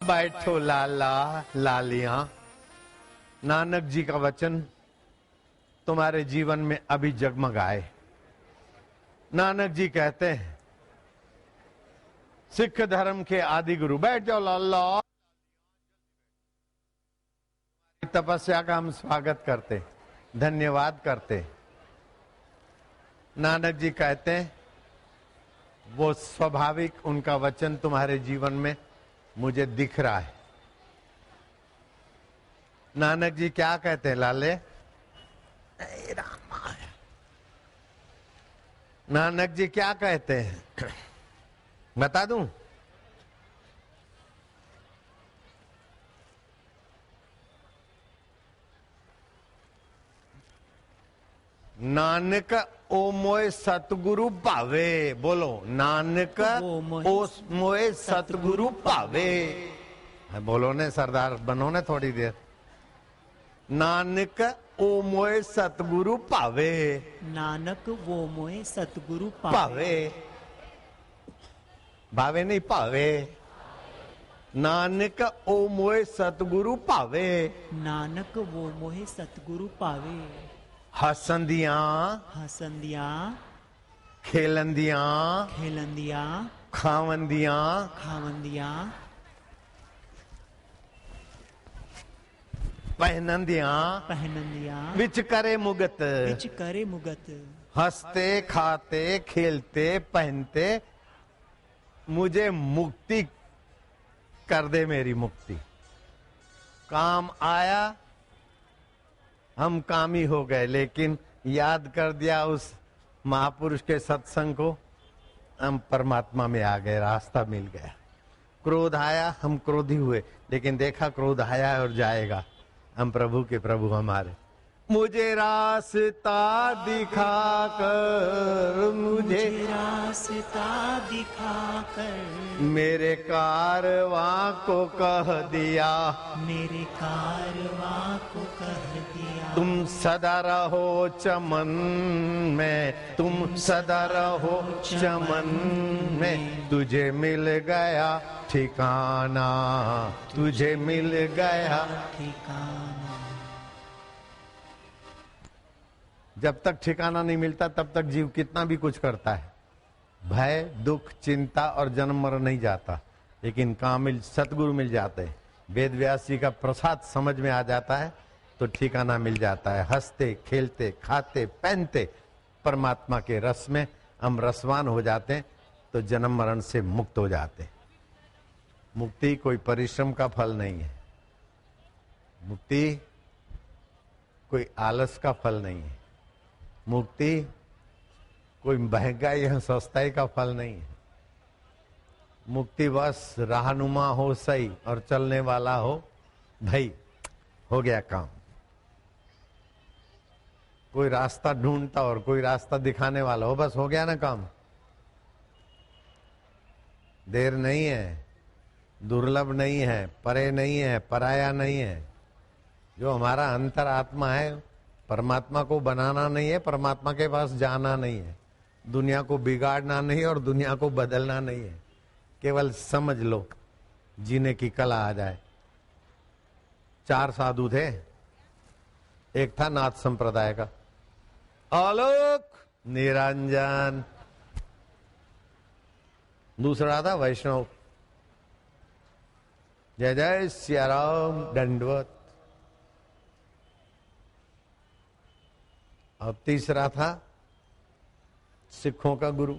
बैठो लाला लालियां, नानक जी का वचन तुम्हारे जीवन में अभी जगमगाए। नानक जी कहते हैं सिख धर्म के आदि गुरु, बैठ जाओ लाला, तपस्या का हम स्वागत करते, धन्यवाद करते। नानक जी कहते हैं वो स्वाभाविक उनका वचन तुम्हारे जीवन में मुझे दिख रहा है। नानक जी क्या कहते हैं लाले? नानक जी क्या कहते हैं बता दूं? नानक ओ मोए सतगुरु भावे, बोलो नानक ओ मोए सतगुरु भावे। बोलो ने सरदार बनो ने थोड़ी देर। नानक ओ मोए सतगुरु भावे, नानक वो मोए सतगुरु भावे, भावे नहीं भावे। नानक ओ मोए सतगुरु भावे, नानक वो मोहे सतगुरु पावे। हसंदियां हसंदियां खेलंदियां खेलंदियां खावंदियां खावंदियां पहनंदियां पहनंदियां विच करे मुगत, विच करे मुगत। हंसते खाते खेलते पहनते मुझे मुक्ति कर दे, मेरी मुक्ति। काम आया, हम कामी हो गए, लेकिन याद कर दिया उस महापुरुष के सत्संग को, हम परमात्मा में आ गए, रास्ता मिल गया। क्रोध आया, हम क्रोधी हुए, लेकिन देखा क्रोध आया और जाएगा, हम प्रभु के प्रभु हमारे। मुझे रास्ता दिखाकर, मुझे रास्ता दिखाकर मेरे कारवां को कह दिया, मेरे कारवां को कह दिया। तुम सदा रहो चमन में, तुम सदा रहो चमन में, तुझे मिल गया ठिकाना, तुझे मिल गया ठिकाना। जब तक ठिकाना नहीं मिलता तब तक जीव कितना भी कुछ करता है, भय दुख चिंता और जन्म मरण नहीं जाता, लेकिन कामिल सतगुरु मिल जाते हैं, वेद व्यास जी का प्रसाद समझ में आ जाता है तो ठिकाना मिल जाता है। हंसते खेलते खाते पहनते परमात्मा के रस में हम रसवान हो जाते हैं तो जन्म मरण से मुक्त हो जाते हैं। मुक्ति कोई परिश्रम का फल नहीं है, मुक्ति कोई आलस का फल नहीं है, मुक्ति कोई महंगाई या सस्ताई का फल नहीं है। मुक्ति बस रहनुमा हो सही और चलने वाला हो भाई, हो गया काम। कोई रास्ता ढूंढता और कोई रास्ता दिखाने वाला हो, बस हो गया ना काम। देर नहीं है, दुर्लभ नहीं है, परे नहीं है, पराया नहीं है। जो हमारा अंतर आत्मा है, परमात्मा को बनाना नहीं है, परमात्मा के पास जाना नहीं है, दुनिया को बिगाड़ना नहीं और दुनिया को बदलना नहीं है, केवल समझ लो, जीने की कला आ जाए। 4 साधु थे, एक था नाथ संप्रदाय का आलोक निरंजन, दूसरा था वैष्णव जय जय सिया राम दंडवत, और तीसरा था सिखों का गुरु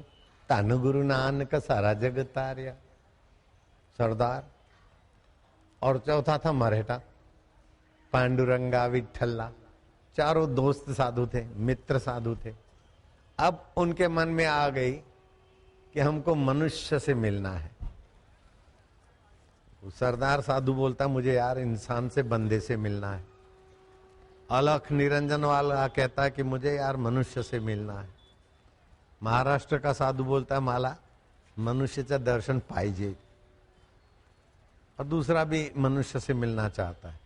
धन गुरु नानक सारा जगत तारिया सरदार, और चौथा था मरेठा पांडुरंगा विठल्ला। चारों दोस्त साधु थे, मित्र साधु थे। अब उनके मन में आ गई कि हमको मनुष्य से मिलना है। सरदार साधु बोलता मुझे यार इंसान से बंदे से मिलना है। अलख निरंजन वाला कहता है कि मुझे यार मनुष्य से मिलना है। महाराष्ट्र का साधु बोलता है माला मनुष्य दर्शन पाइजे, और दूसरा भी मनुष्य से मिलना चाहता है।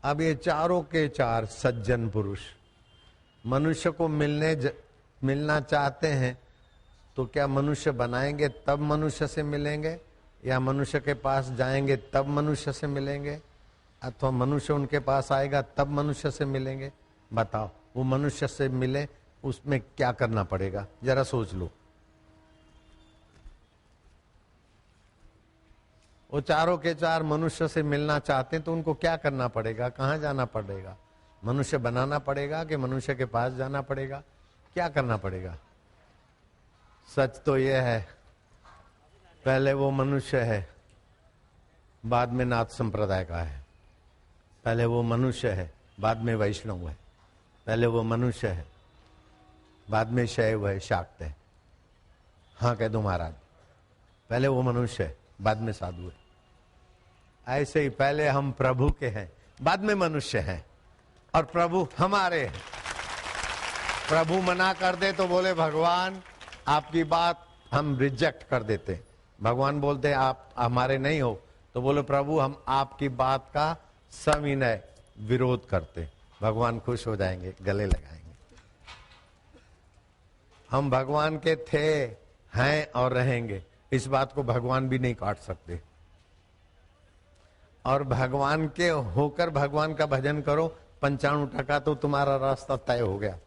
अब ये चारों के चार सज्जन पुरुष मनुष्य को मिलना चाहते हैं, तो क्या मनुष्य बनाएंगे तब मनुष्य से मिलेंगे, या मनुष्य के पास जाएंगे तब मनुष्य से मिलेंगे, अथवा मनुष्य उनके पास आएगा तब मनुष्य से मिलेंगे? बताओ, वो मनुष्य से मिले उसमें क्या करना पड़ेगा, जरा सोच लो। वो चारों के चार मनुष्य से मिलना चाहते हैं तो उनको क्या करना पड़ेगा, कहाँ जाना पड़ेगा? मनुष्य बनाना पड़ेगा कि मनुष्य के पास जाना पड़ेगा? क्या करना पड़ेगा? सच तो यह है, पहले वो मनुष्य है, बाद में नाथ संप्रदाय का है। पहले वो मनुष्य है, बाद में वैष्णव है। पहले वो मनुष्य है, बाद में शैव है, शाक्त है। हाँ कह दो महाराज, पहले वो मनुष्य है, बाद में साधु है। ऐसे ही पहले हम प्रभु के हैं, बाद में मनुष्य हैं, और प्रभु हमारे हैं। प्रभु मना कर दे तो बोले भगवान आपकी बात हम रिजेक्ट कर देते। भगवान बोलते आप हमारे नहीं हो तो बोले प्रभु हम आपकी बात का सविनय विरोध करते। भगवान खुश हो जाएंगे, गले लगाएंगे। हम भगवान के थे, हैं और रहेंगे, इस बात को भगवान भी नहीं काट सकते। और भगवान के होकर भगवान का भजन करो, 95% तो तुम्हारा रास्ता तय हो गया।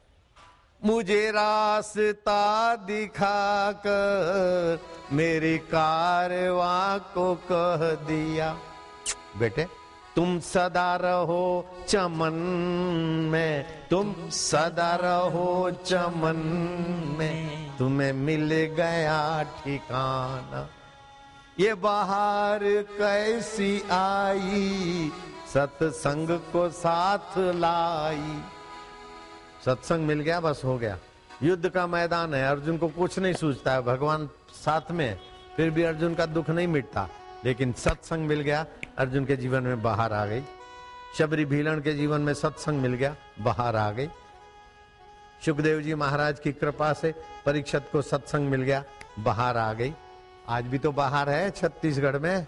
मुझे रास्ता दिखा कर मेरी कारवां को कह दिया, बेटे तुम सदा रहो चमन में, तुम सदा रहो चमन में, तुम्हें मिल गया ठिकाना। ये बाहर कैसी आई, सत्संग को साथ लाई। सत्संग मिल गया, बस हो गया। युद्ध का मैदान है, अर्जुन को कुछ नहीं सूझता है, भगवान साथ में है, फिर भी अर्जुन का दुख नहीं मिटता। लेकिन सत्संग मिल गया, अर्जुन के जीवन में बाहर आ गई। शबरी भीलन के जीवन में सत्संग मिल गया, बाहर आ गई। सुखदेव जी महाराज की कृपा से परीक्षित को सत्संग मिल गया, बाहर आ गई। आज भी तो बाहर है छत्तीसगढ़ में,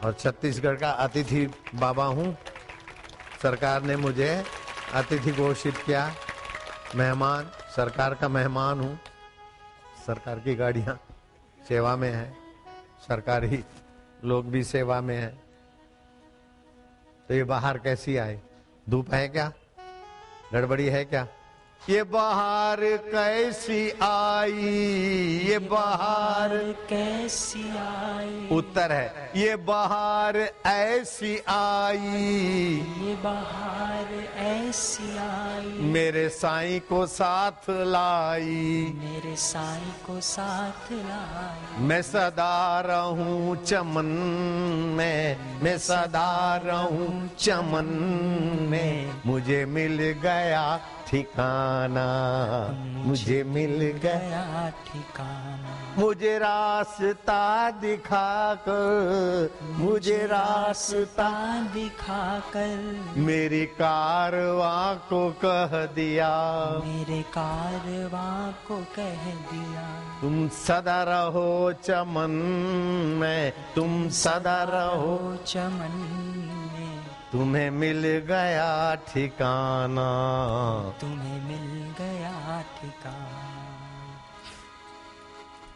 और छत्तीसगढ़ का अतिथि बाबा हूं। सरकार ने मुझे अतिथि घोषित किया, मेहमान, सरकार का मेहमान हूं। सरकार की गाड़ियां सेवा में है, सरकारी लोग भी सेवा में है, तो ये बाहर कैसी आए? धूप है क्या, गड़बड़ी है क्या? ये बाहर कैसी आई, ये बाहर कैसी आई, उत्तर है ये बाहर ऐसी आई, ये बाहर ऐसी आई, मेरे साईं को साथ लाई। मेरे साईं को साथ लाई। मैं सदा रहूं चमन में, मैं सदा रहूं चमन में, मुझे मिल गया ठिकाना, मुझे मिल गया ठिकाना। मुझे रास्ता दिखा कर, मुझे रास्ता दिखाकर मेरी कारवां को कह दिया, मेरे कारवां को कह दिया। तुम सदा रहो चमन में, तुम सदा रहो चमन में, तुम्हें मिल गया ठिकाना, तुम्हें मिल गया ठिकाना।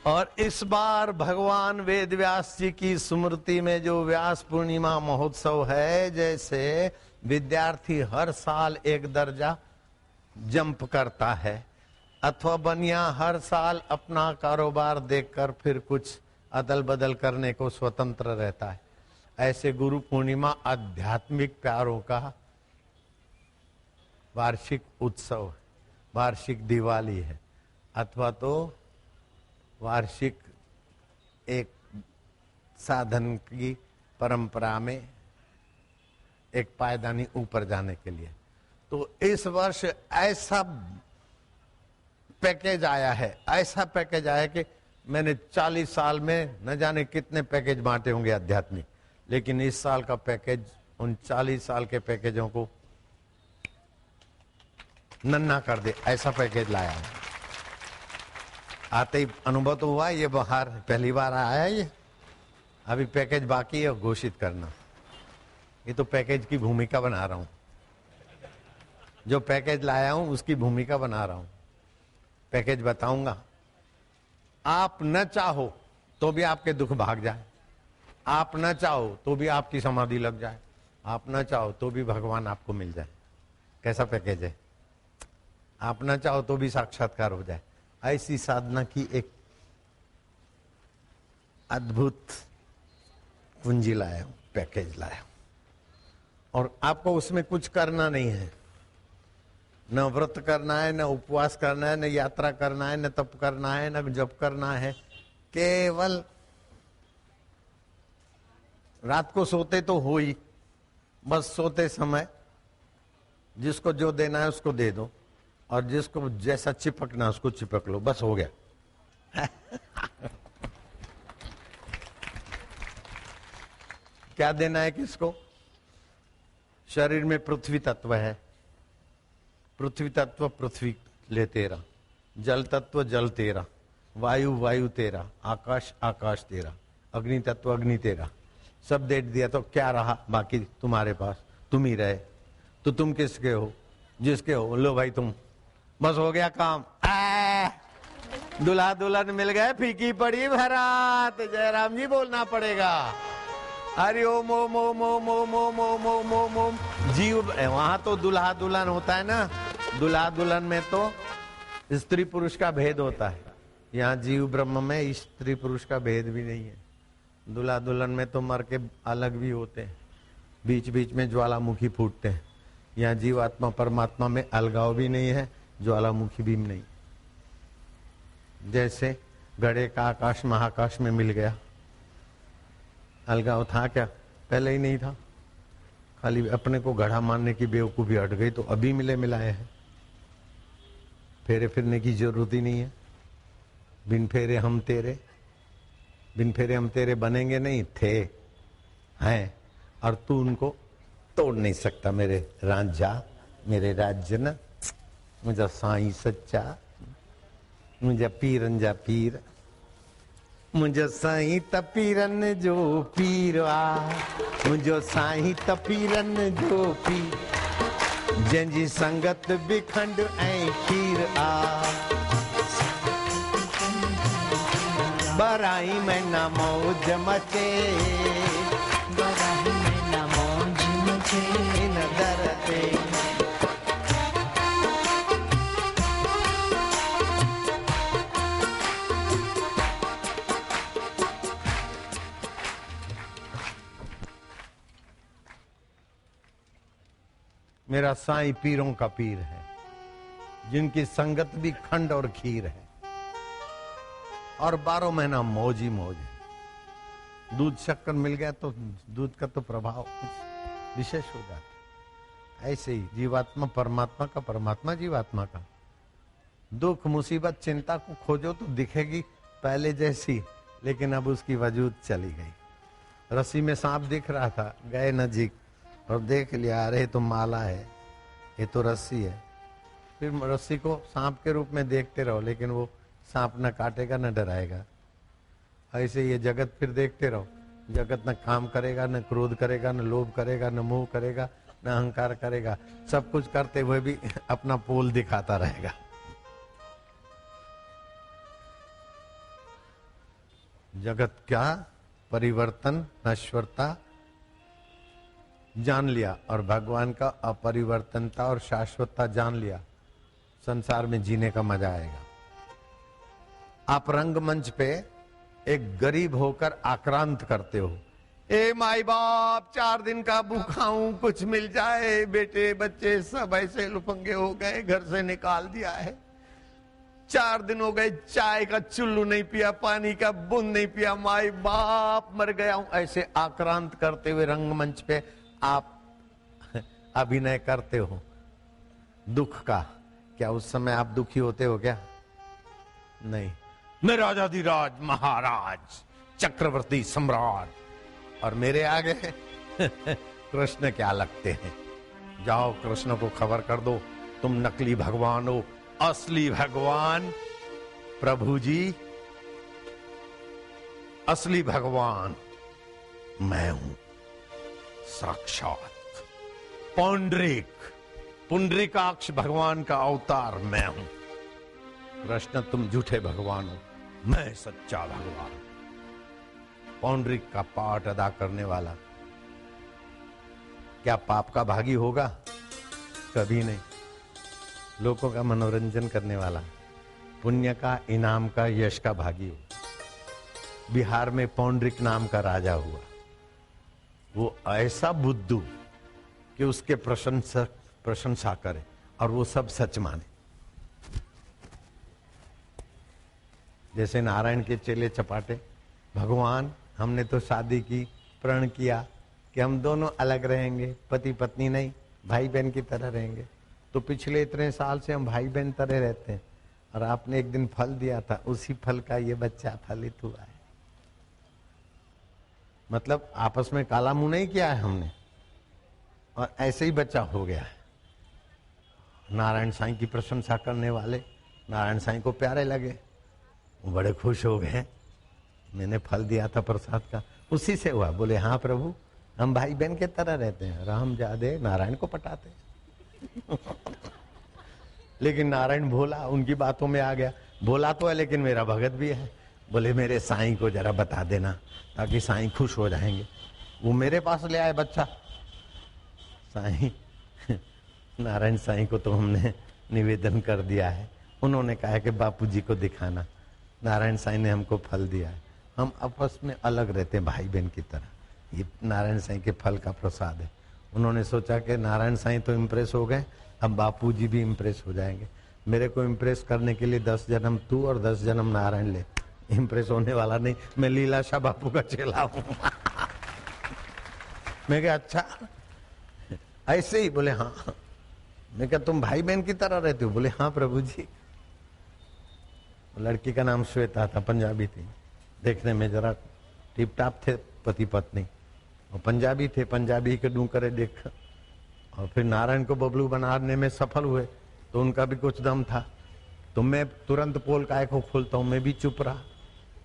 और इस बार भगवान वेद व्यास जी की स्मृति में जो व्यास पूर्णिमा महोत्सव है, जैसे विद्यार्थी हर साल एक दर्जा जंप करता है, अथवा बनिया हर साल अपना कारोबार देखकर फिर कुछ अदल बदल करने को स्वतंत्र रहता है, ऐसे गुरु पूर्णिमा आध्यात्मिक प्यारों का वार्षिक उत्सव है, वार्षिक दिवाली है, अथवा तो वार्षिक एक साधन की परंपरा में एक पायदानी ऊपर जाने के लिए। तो इस वर्ष ऐसा पैकेज आया है, ऐसा पैकेज आया कि मैंने 40 साल में न जाने कितने पैकेज बांटे होंगे आध्यात्मिक, लेकिन इस साल का पैकेज उन 40 साल के पैकेजों को नन्ना कर दे, ऐसा पैकेज लाया है। आते ही अनुभव तो हुआ, ये बाहर पहली बार आया है, ये अभी पैकेज बाकी है घोषित करना। ये तो पैकेज की भूमिका बना रहा हूं, जो पैकेज लाया हूं उसकी भूमिका बना रहा हूं। पैकेज बताऊंगा, आप न चाहो तो भी आपके दुख भाग जाए, आप न चाहो तो भी आपकी समाधि लग जाए, आप न चाहो तो भी भगवान आपको मिल जाए। कैसा पैकेज है? आप न चाहो तो भी साक्षात्कार हो जाए। ऐसी साधना की एक अद्भुत कुंजी लाया हूं, पैकेज लाया हूं, और आपको उसमें कुछ करना नहीं है। न व्रत करना है, न उपवास करना है, न यात्रा करना है, न तप करना है, न जप करना है। केवल रात को सोते तो हो ही, बस सोते समय जिसको जो देना है उसको दे दो, और जिसको जैसा चिपकना उसको चिपक लो, बस हो गया। क्या देना है किसको? शरीर में पृथ्वी तत्व है, पृथ्वी तत्व पृथ्वी ले तेरा, जल तत्व जल तेरा, वायु वायु तेरा, आकाश आकाश तेरा, अग्नि तत्व अग्नि तेरा। सब दे दिया तो क्या रहा बाकी तुम्हारे पास? तुम ही रहे। तो तुम किसके हो? जिसके हो लो भाई तुम, बस हो गया काम। दुल्हा दुल्हन मिल गए, फीकी पड़ी भरात, जयराम जी बोलना पड़ेगा। हरि ओम ओम ओम ओम ओम ओम ओम ओम ओम ओम। जीव वहां तो दुल्हा दुल्हन होता है ना, दुल्हा दुल्हन में तो स्त्री पुरुष का भेद होता है। यहाँ जीव ब्रह्म में स्त्री पुरुष का भेद भी नहीं है। दुल्हा दुल्हन में तो मर के अलग भी होते हैं, बीच बीच में ज्वालामुखी फूटते हैं। यहाँ जीवात्मा परमात्मा में अलगाव भी नहीं है, ज्वालामुखी भी नहीं। जैसे घड़े का आकाश महाकाश में मिल गया, अलगाव था क्या? पहले ही नहीं था, खाली अपने को घड़ा मानने की बेवकूफी हट गई तो अभी मिले मिलाए हैं। फेरे फिरने की जरूरत ही नहीं है। बिन फेरे हम तेरे, बिन फेरे हम तेरे बनेंगे नहीं, थे हैं, और तू उनको तोड़ नहीं सकता। मेरे रांझा, मेरे राजन, मुझे साईं सच्चा, मुझे पीरन जा पीर, मुझे साईं तपीरन जो पीरवा, मुझे साईं तपीरन जो पीर, जंजी संगत बिखंड ऐं खीर आ, बराई में न मौज मचे, बराही में न मौज मुझे, न डरते। मेरा साईं पीरों का पीर है, जिनकी संगत भी खंड और खीर है, और 12 महीना मौज ही मौज है। दूध शक्कर मिल गया तो दूध का तो प्रभाव कुछ विशेष हो जाता है। ऐसे ही जीवात्मा परमात्मा का, परमात्मा जीवात्मा का। दुख मुसीबत चिंता को खोजो तो दिखेगी पहले जैसी, लेकिन अब उसकी वजूद चली गई। रस्सी में सांप दिख रहा था, गए नजीक और देख लिया, अरे तो माला है, ये तो रस्सी है। फिर रस्सी को सांप के रूप में देखते रहो, लेकिन वो सांप न काटेगा न डराएगा। ऐसे ये जगत फिर देखते रहो, जगत न काम करेगा, न क्रोध करेगा, न लोभ करेगा, न मोह करेगा, न अहंकार करेगा। सब कुछ करते हुए भी अपना पोल दिखाता रहेगा। जगत क्या परिवर्तन, नश्वरता जान लिया, और भगवान का अपरिवर्तनता और शाश्वतता जान लिया, संसार में जीने का मजा आएगा। आप रंगमंच पे एक गरीब होकर आक्रांत करते हो, ए माई बाप 4 दिन का भूखा हूं, कुछ मिल जाए। बेटे बच्चे सब ऐसे लुफंगे हो गए, घर से निकाल दिया है। 4 दिन हो गए, चाय का चुल्लू नहीं पिया, पानी का बूंद नहीं पिया, माई बाप मर गया हूं। ऐसे आक्रांत करते हुए रंगमंच पे आप अभिनय करते हो दुख का। क्या उस समय आप दुखी होते हो क्या? नहीं। मैं राजाधिराज महाराज चक्रवर्ती सम्राट, और मेरे आगे कृष्ण क्या लगते हैं? जाओ कृष्ण को खबर कर दो, तुम नकली भगवान हो, असली भगवान प्रभु जी, असली भगवान मैं हूं, साक्षात पौंडरिक, पुंडरीकाक्ष भगवान का अवतार मैं हूं। कृष्ण तुम झूठे भगवान हो, मैं सच्चा भगवान। पौंडरिक का पाठ अदा करने वाला क्या पाप का भागी होगा? कभी नहीं। लोगों का मनोरंजन करने वाला, पुण्य का, इनाम का, यश का भागी हो। बिहार में पौंडरिक नाम का राजा हुआ। वो ऐसा बुद्धू कि उसके प्रशंसा करे और वो सब सच माने। जैसे नारायण के चेले चपाटे, भगवान हमने तो शादी की, प्रण किया कि हम दोनों अलग रहेंगे, पति पत्नी नहीं, भाई बहन की तरह रहेंगे। तो पिछले इतने साल से हम भाई बहन तरह रहते हैं और आपने एक दिन फल दिया था, उसी फल का ये बच्चा फलित हुआ है। मतलब आपस में काला मुंह नहीं किया है हमने और ऐसे ही बच्चा हो गया है। नारायण साईं की प्रशंसा करने वाले नारायण साईं को प्यारे लगे, वो बड़े खुश हो गए। मैंने फल दिया था प्रसाद का, उसी से हुआ। बोले हाँ प्रभु, हम भाई बहन के तरह रहते हैं, राम जादे नारायण को पटाते हैं। लेकिन नारायण भोला, उनकी बातों में आ गया। भोला तो है लेकिन मेरा भगत भी है। बोले मेरे साईं को जरा बता देना ताकि साईं खुश हो जाएंगे। वो मेरे पास ले आए बच्चा। साईं, नारायण साईं को तो हमने निवेदन कर दिया है, उन्होंने कहा है कि बापूजी को दिखाना। नारायण साईं ने हमको फल दिया है, हम आपस में अलग रहते हैं भाई बहन की तरह। ये नारायण साईं के फल का प्रसाद है। उन्होंने सोचा कि नारायण साईं तो इम्प्रेस हो गए, अब बापूजी भी इम्प्रेस हो जाएंगे। मेरे को इम्प्रेस करने के लिए 10 जन्म तू और 10 जन्म नारायण ले। इम्प्रेस होने वाला नहीं, मैं लीलाशाह बापू का चेला हूं। मैं क्या अच्छा ऐसे ही? बोले हाँ। मैं क्या तुम भाई बहन की तरह रहते हो? बोले हाँ प्रभु जी। लड़की का नाम श्वेता था, पंजाबी थी, देखने में जरा टिप टाप थे पति पत्नी, और पंजाबी थे, पंजाबी के डू करे देख। और फिर नारायण को बबलू बनाने में सफल हुए तो उनका भी कुछ दम था। तो मैं तुरंत पोल काय को खोलता हूँ, मैं भी चुप रहा।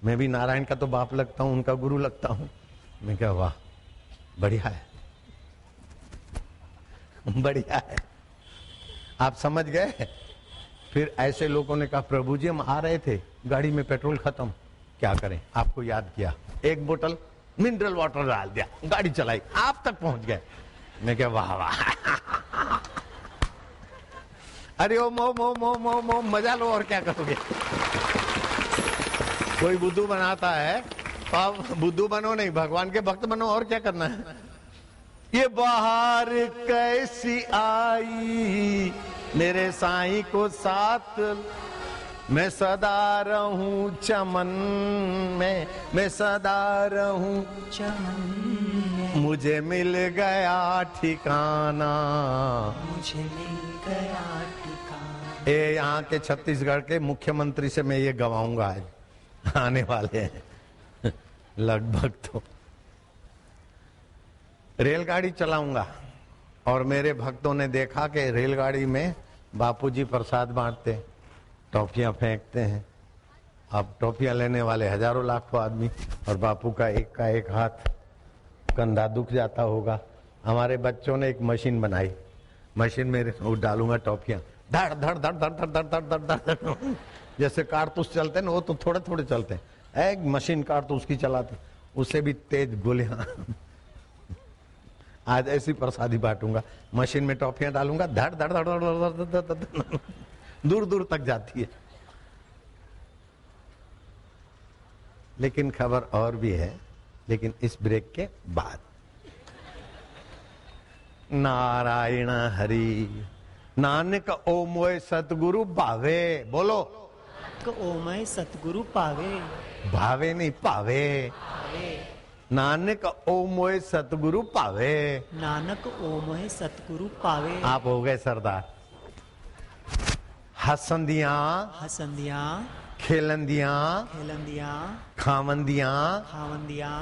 मैं भी नारायण का तो बाप लगता हूँ, उनका गुरु लगता हूँ। मैं क्या, वाह बढ़िया है, बढ़िया है। आप समझ गए? फिर ऐसे लोगों ने कहा प्रभु जी हम आ रहे थे, गाड़ी में पेट्रोल खत्म, क्या करें? आपको याद किया, एक बोतल मिनरल वाटर डाल दिया, गाड़ी चलाई, आप तक पहुंच गए। मैं क्या, वाह वाह। अरे ओम ओम ओम ओम ओम ओम, मजा लो और क्या करोगे? कोई बुद्धू बनाता है तो आप बुद्धू बनो नहीं, भगवान के भक्त बनो, और क्या करना है? ये बाहर कैसी आई मेरे साईं को साथ, मैं सदा रहूं चमन में, मैं सदा रहूं चमन, मुझे मिल गया ठिकाना, मुझे मिल गया ठिकाना। ये यहाँ के छत्तीसगढ़ के मुख्यमंत्री से मैं ये गवाऊंगा, आज आने वाले हैं लगभग। तो रेलगाड़ी चलाऊंगा और मेरे भक्तों ने देखा कि रेलगाड़ी में बापूजी प्रसाद बांटते, टॉफियां फेंकते हैं। अब टॉफियां लेने वाले हजारों लाखों आदमी और बापू का एक हाथ, कंधा दुख जाता होगा। हमारे बच्चों ने एक मशीन बनाई, मशीन में डालूंगा टॉफियां, धड़ धड़ धड़ धड़ धड़ धड़ धड़ धड़ धड़, जैसे कारतूस चलते हैं ना, वो तो थोड़े थोड़े चलते हैं, एक मशीन कारतूस की चलाते, उससे भी तेज गोलियां। आज ऐसी प्रसादी बांटूंगा, मशीन में टॉफियां डालूंगा, धड़ धड़ धड़ धड़ धड़ धड़ धड़, दूर दूर तक जाती है। लेकिन खबर और भी है, लेकिन इस ब्रेक के बाद। नारायण हरि नानक ओमोय सतगुरु भावे, बोलो ओमय सतगुरु पावे, भावे नहीं पावे। नानक ओमोय सतगुरु पावे, नानक ओमय सतगुरु पावे। आप हो गए सरदार। हसंदियां हसंदियां खेलंदियां खेलंदियां खावंदियां खावंदियां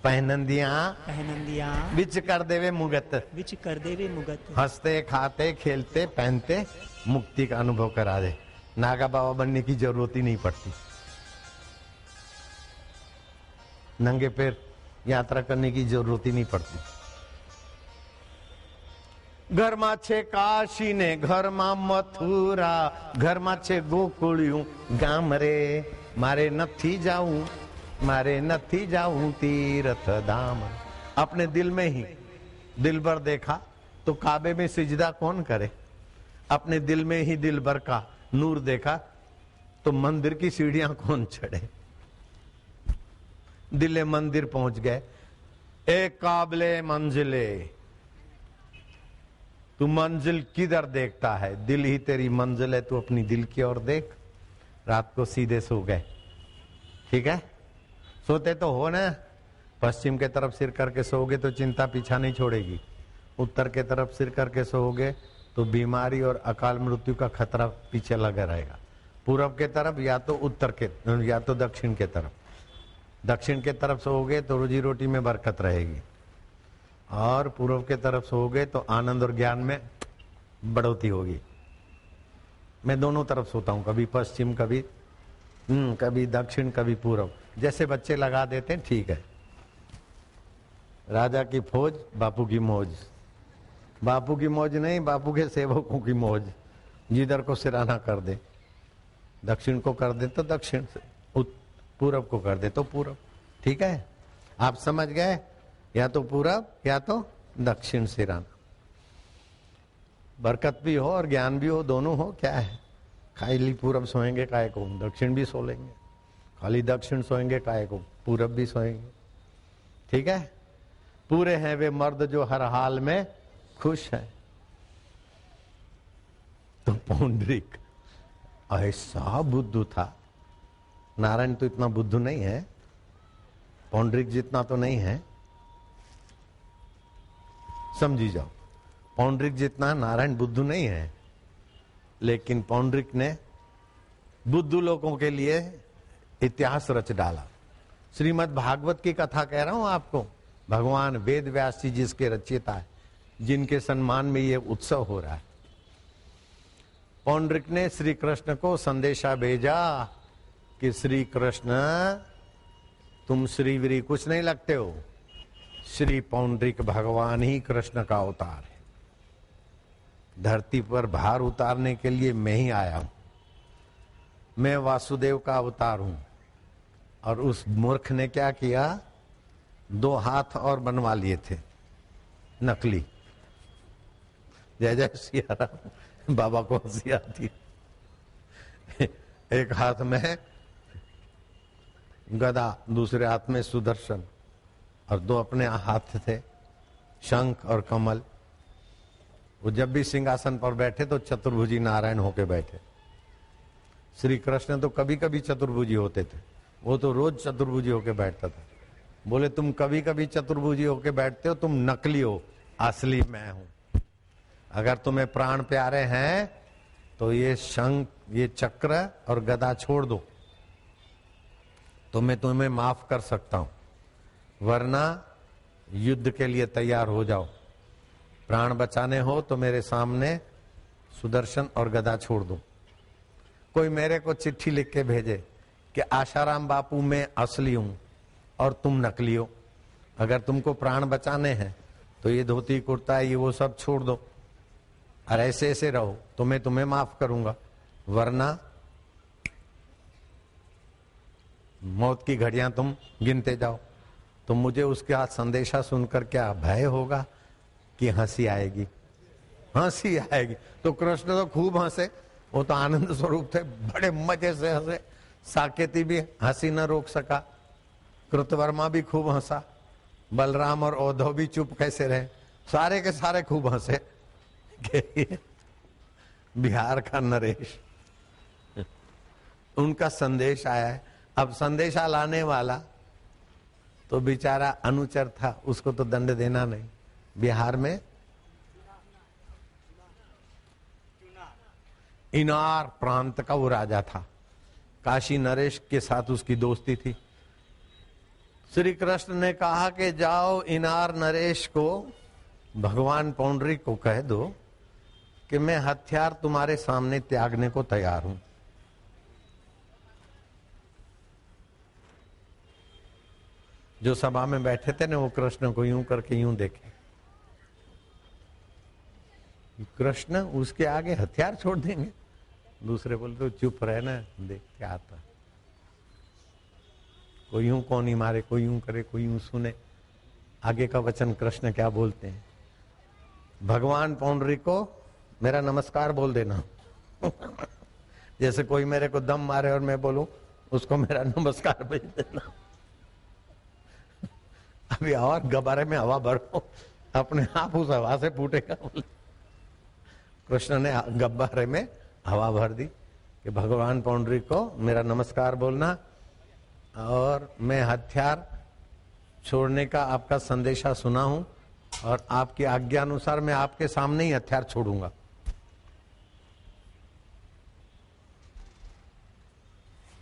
पहनंदियां पहनंदियां विच कर देवे मुगत। विच कर देवे मुगत। हंसते खाते खेलते पहनते मुक्ति का अनुभव करा दे। नागा बाबा बनने की जरूरत ही नहीं पड़ती, नंगे पैर यात्रा करने की जरूरत ही नहीं पड़ती। ઘરમાં છે કાશી ને ઘરમાં મથુરા, ઘરમાં છે ગોકુળિયું ગામ રે, મારે નથી જાવું, मारे नथी जाऊं तीर्थ धाम। अपने दिल में ही दिल भर देखा तो काबे में सिजदा कौन करे? अपने दिल में ही दिल भर का नूर देखा तो मंदिर की सीढ़ियां कौन चढ़े? दिले मंदिर पहुंच गए, एक काबले मंजिले, तू मंजिल किधर देखता है? दिल ही तेरी मंजिल है, तू अपनी दिल की ओर देख। रात को सीधे सो गए, ठीक है? सोते तो हो ना, पश्चिम के तरफ सिर करके सोओगे तो चिंता पीछा नहीं छोड़ेगी, उत्तर के तरफ सिर करके सोओगे तो बीमारी और अकाल मृत्यु का खतरा पीछे लगा रहेगा। पूरब के तरफ या तो उत्तर के या तो दक्षिण के तरफ, दक्षिण के तरफ सोओगे तो रोजी रोटी में बरकत रहेगी, और पूर्व के तरफ सोओगे तो आनंद और ज्ञान में बढ़ोतरी होगी। मैं दोनों तरफ सोता हूँ, कभी पश्चिम कभी दक्षिण कभी पूर्व, जैसे बच्चे लगा देते हैं, ठीक है। राजा की फौज बापू की मौज, बापू की मौज नहीं, बापू के सेवकों की मौज। जिधर को सिराना कर दे, दक्षिण को कर दे तो दक्षिण से, पूर्व को कर दे तो पूर्व, ठीक है? आप समझ गए? या तो पूर्व या तो दक्षिण सिराना, बरकत भी हो और ज्ञान भी हो, दोनों हो। क्या है, खाली पूरब सोएंगे काय को, दक्षिण भी सो लेंगे, खाली दक्षिण सोएंगे काय को, पूरब भी सोएंगे, ठीक है? पूरे हैं वे मर्द जो हर हाल में खुश है। तो पौंडरिक ऐसा बुद्धू था, नारायण तो इतना बुद्धू नहीं है, पौंडरिक जितना तो नहीं है, समझी जाओ। पौंडरिक जितना नारायण बुद्धू नहीं है, लेकिन पौंडरिक ने बुद्धू लोगों के लिए इतिहास रच डाला। श्रीमद् भागवत की कथा कह रहा हूं आपको, भगवान वेद व्यास जी जिसके रचयिता है, जिनके सम्मान में ये उत्सव हो रहा है। पौंडरिक ने श्री कृष्ण को संदेशा भेजा कि श्री कृष्ण तुम श्रीवीरी कुछ नहीं लगते हो, श्री पौंडरिक भगवान ही कृष्ण का अवतार है, धरती पर भार उतारने के लिए मैं ही आया हूं, मैं वासुदेव का अवतार हूं। और उस मूर्ख ने क्या किया, 2 हाथ और बनवा लिए थे नकली। जय जय सिया राम, बाबा को हंसी आती। एक हाथ में गदा, दूसरे हाथ में सुदर्शन, और 2 अपने हाथ थे शंख और कमल। वो जब भी सिंहासन पर बैठे तो चतुर्भुजी नारायण होके बैठे। श्री कृष्ण तो कभी कभी चतुर्भुजी होते थे, वो तो रोज चतुर्भुजी होके बैठता था। बोले तुम कभी कभी चतुर्भुजी होके बैठते हो, तुम नकली हो, असली मैं हूं। अगर तुम्हें प्राण प्यारे हैं तो ये शंख, ये चक्र और गदा छोड़ दो, तो मैं तुम्हें माफ कर सकता हूं, वरना युद्ध के लिए तैयार हो जाओ। प्राण बचाने हो तो मेरे सामने सुदर्शन और गदा छोड़ दो। कोई मेरे को चिट्ठी लिख के भेजे कि आशाराम बापू मैं असली हूं और तुम नकली हो, अगर तुमको प्राण बचाने हैं तो ये धोती कुर्ता ये वो सब छोड़ दो और ऐसे ऐसे रहो, तो मैं तुम्हें माफ करूंगा, वरना मौत की घड़ियां तुम गिनते जाओ। तो मुझे उसके हाथ संदेशा सुनकर क्या भय होगा कि हंसी आएगी? हंसी आएगी। तो कृष्ण तो खूब हंसे, वो तो आनंद स्वरूप थे, बड़े मजे से हंसे। साकेती भी हंसी न रोक सका, कृतवर्मा भी खूब हंसा, बलराम और औधव भी चुप कैसे रहे, सारे के सारे खूब हंसे। बिहार का नरेश, उनका संदेश आया है। अब संदेशा लाने वाला तो बेचारा अनुचर था, उसको तो दंड देना नहीं। बिहार में इनार प्रांत का वो राजा था, काशी नरेश के साथ उसकी दोस्ती थी। श्री कृष्ण ने कहा कि जाओ इनार नरेश को, भगवान पौंडरिक को कह दो कि मैं हथियार तुम्हारे सामने त्यागने को तैयार हूं। जो सभा में बैठे थे ना, वो कृष्ण को यूं करके यूं देखे। कृष्ण उसके आगे हथियार छोड़ देंगे। दूसरे बोले तो चुप रहे ना, देखते आता। कोई यूं कौन ही मारे, कोई यूं करे, कोई यूं सुने। आगे का वचन कृष्ण क्या बोलते हैं, भगवान पौंडरी को मेरा नमस्कार बोल देना। जैसे कोई मेरे को दम मारे और मैं बोलूं उसको मेरा नमस्कार भेज देना। अभी और गबारे में हवा भरो, अपने आप उस हवा से फूटेगा। कृष्ण ने गब्बारे में हवा भर दी कि भगवान पौंडरी को मेरा नमस्कार बोलना, और मैं हथियार छोड़ने का आपका संदेशा सुना हूं, और आपकी आज्ञा अनुसार मैं आपके सामने ही हथियार छोड़ूंगा।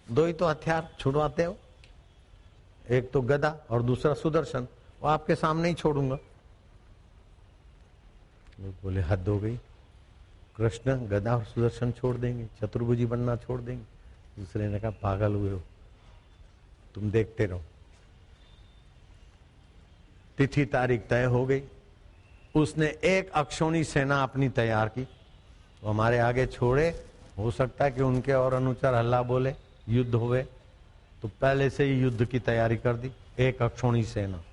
दो ही तो हथियार छुड़वाते हो, एक तो गदा और दूसरा सुदर्शन, वो आपके सामने ही छोड़ूंगा। लोग बोले हद हो गई, कृष्ण गदा और सुदर्शन छोड़ देंगे, चतुर्भुजी बनना छोड़ देंगे। दूसरे ने कहा पागल हुए हो, तुम देखते रहो। तिथि तारीख तय हो गई, उसने एक अक्षौणी सेना अपनी तैयार की, वो हमारे आगे छोड़े। हो सकता है कि उनके और अनुचर हल्ला बोले, युद्ध हुए, तो पहले से ही युद्ध की तैयारी कर दी। एक अक्षौणी सेना,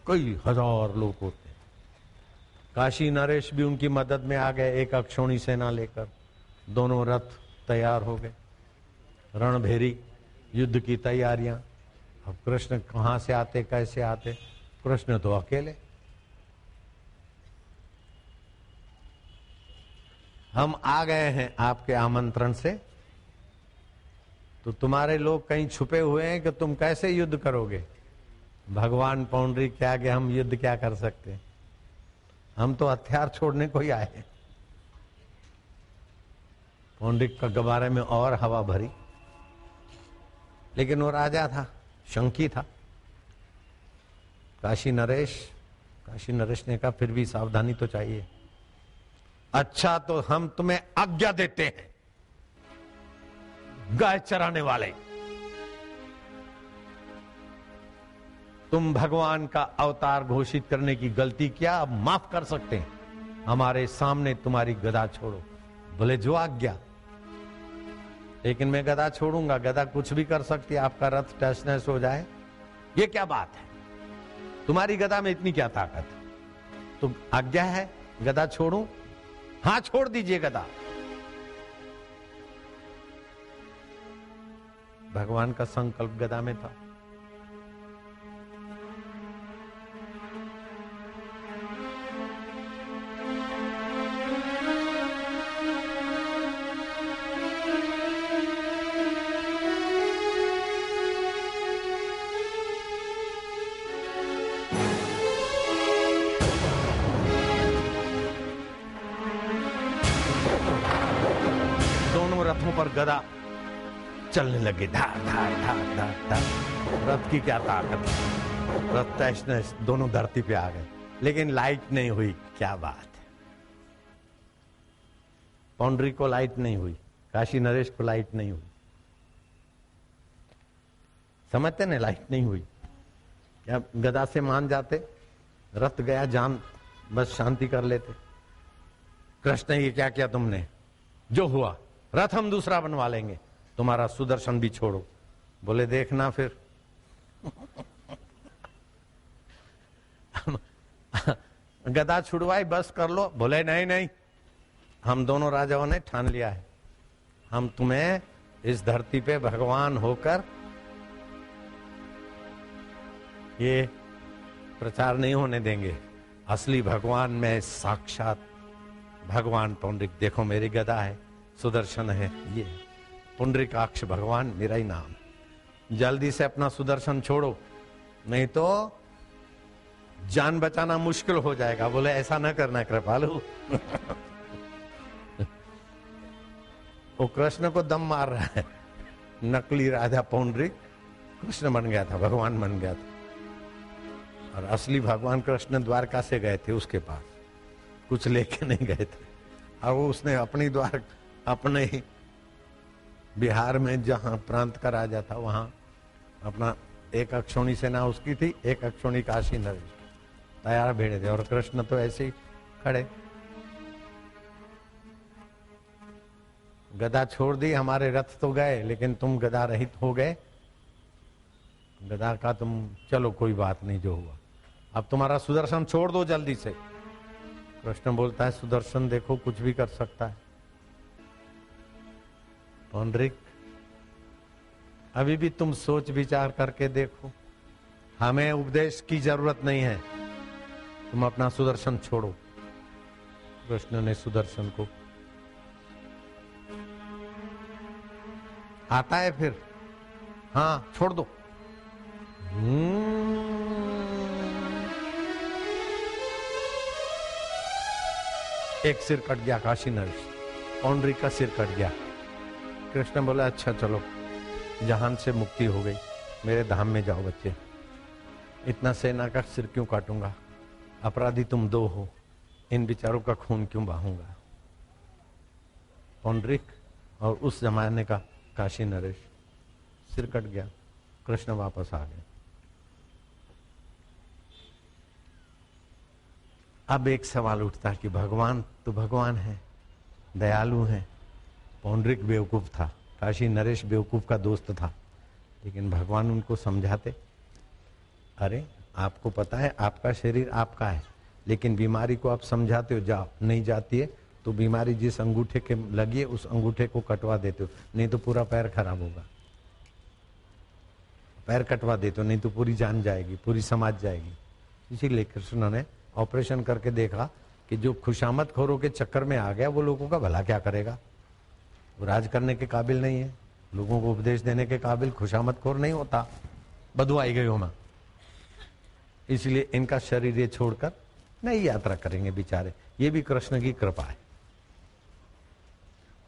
कई हजार लोग होते। काशी नरेश भी उनकी मदद में आ गए, एक अक्षौणी सेना लेकर। दोनों रथ तैयार हो गए, रणभेरी युद्ध की तैयारियां। अब कृष्ण कहां से आते, कैसे आते? कृष्ण तो अकेले। हम आ गए हैं आपके आमंत्रण से, तो तुम्हारे लोग कहीं छुपे हुए हैं कि तुम कैसे युद्ध करोगे? भगवान पौंडरी के आगे हम युद्ध क्या कर सकते हैं? हम तो हथियार छोड़ने को ही आए हैं। पौंडरिक का गबारे में और हवा भरी, लेकिन वो राजा था, शंकी था। काशी नरेश ने कहा फिर भी सावधानी तो चाहिए। अच्छा तो हम तुम्हें आज्ञा देते हैं, गाय चराने वाले, तुम भगवान का अवतार घोषित करने की गलती किया, अब माफ कर सकते हैं। हमारे सामने तुम्हारी गदा छोड़ो। बोले जो आज्ञा। लेकिन मैं गदा छोड़ूंगा, गदा कुछ भी कर सकती है, आपका रथ टस नस हो जाए। ये क्या बात है, तुम्हारी गदा में इतनी क्या ताकत? तो आज्ञा है गदा छोड़ूं? हां छोड़ दीजिए गदा। भगवान का संकल्प गदा में था। रथों पर गदा चलने लगे, धार धार धार धार धार। रथ की क्या ताकत, रथ तैश नैश दोनों धरती पे आ गए, लेकिन लाइट नहीं हुई। क्या बात है, पौंडरी को लाइट नहीं हुई, काशी नरेश को लाइट नहीं हुई। समझते ना, लाइट नहीं हुई। क्या गदा से मान जाते, रथ गया, जान बस शांति कर लेते। कृष्ण ये क्या किया तुमने? जो हुआ, रथ हम दूसरा बनवा लेंगे, तुम्हारा सुदर्शन भी छोड़ो। बोले देखना फिर। गदा छुड़वाई, बस कर लो। बोले नहीं नहीं, हम दोनों राजाओं ने ठान लिया है, हम तुम्हें इस धरती पे भगवान होकर ये प्रचार नहीं होने देंगे। असली भगवान में साक्षात भगवान पुंडरीक, देखो मेरी गदा है, सुदर्शन है, ये पुंडरीकाक्ष भगवान मेरा ही नाम। जल्दी से अपना सुदर्शन छोड़ो, नहीं तो जान बचाना मुश्किल हो जाएगा। बोले ऐसा ना करना कृपालु। वो कृष्ण को दम मार रहा है। नकली राजा पुंडरीक कृष्ण बन गया था, भगवान बन गया था। और असली भगवान कृष्ण द्वारका से गए थे उसके पास, कुछ लेके नहीं गए थे। और वो उसने अपनी द्वार, अपने ही बिहार में जहां प्रांत का राजा था, वहां अपना एक अक्षौणी सेना उसकी थी, एक अक्षौणी काशी नरेश तैयार भेड़े थे। और कृष्ण तो ऐसे ही खड़े। गदा छोड़ दी, हमारे रथ तो गए, लेकिन तुम गदा रहित हो गए। गदा का तुम चलो कोई बात नहीं जो हुआ, अब तुम्हारा सुदर्शन छोड़ दो जल्दी से। कृष्ण बोलता है सुदर्शन देखो कुछ भी कर सकता है। पौंडरिक अभी भी तुम सोच विचार करके देखो, हमें उपदेश की जरूरत नहीं है, तुम अपना सुदर्शन छोड़ो। कृष्ण ने सुदर्शन को, आता है फिर, हाँ छोड़ दो। एक सिर कट गया काशी नरेश, पौंडरिक का सिर कट गया। कृष्ण बोला अच्छा चलो, जहान से मुक्ति हो गई, मेरे धाम में जाओ बच्चे। इतना सेना का सिर क्यों काटूंगा, अपराधी तुम दो हो, इन बेचारों का खून क्यों बहाऊंगा। पौंडरिक और उस जमाने का काशी नरेश, सिर कट गया। कृष्ण वापस आ गए। अब एक सवाल उठता है कि भगवान तो भगवान है, दयालु है। पौंडरिक बेवकूफ था, काशी नरेश बेवकूफ का दोस्त था, लेकिन भगवान उनको समझाते, अरे आपको पता है आपका शरीर आपका है, लेकिन बीमारी को आप समझाते हो, जाओ नहीं जाती है तो बीमारी जिस अंगूठे के लगी है उस अंगूठे को कटवा देते हो, नहीं तो पूरा पैर खराब होगा। पैर कटवा देते हो, नहीं तो पूरी जान जाएगी, पूरी समाज जाएगी। इसीलिए कृष्ण ने ऑपरेशन करके देखा कि जो खुशामद खोरों के चक्कर में आ गया वो लोगों का भला क्या करेगा। वो राज करने के काबिल नहीं है, लोगों को उपदेश देने के काबिल खुशामद खोर नहीं होता, बधुआई गई हो मां। इसलिए इनका शरीर ये छोड़कर नई यात्रा करेंगे बेचारे। ये भी कृष्ण की कृपा है।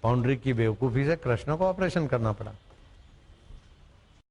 पौंडरिक की बेवकूफी से कृष्ण को ऑपरेशन करना पड़ा।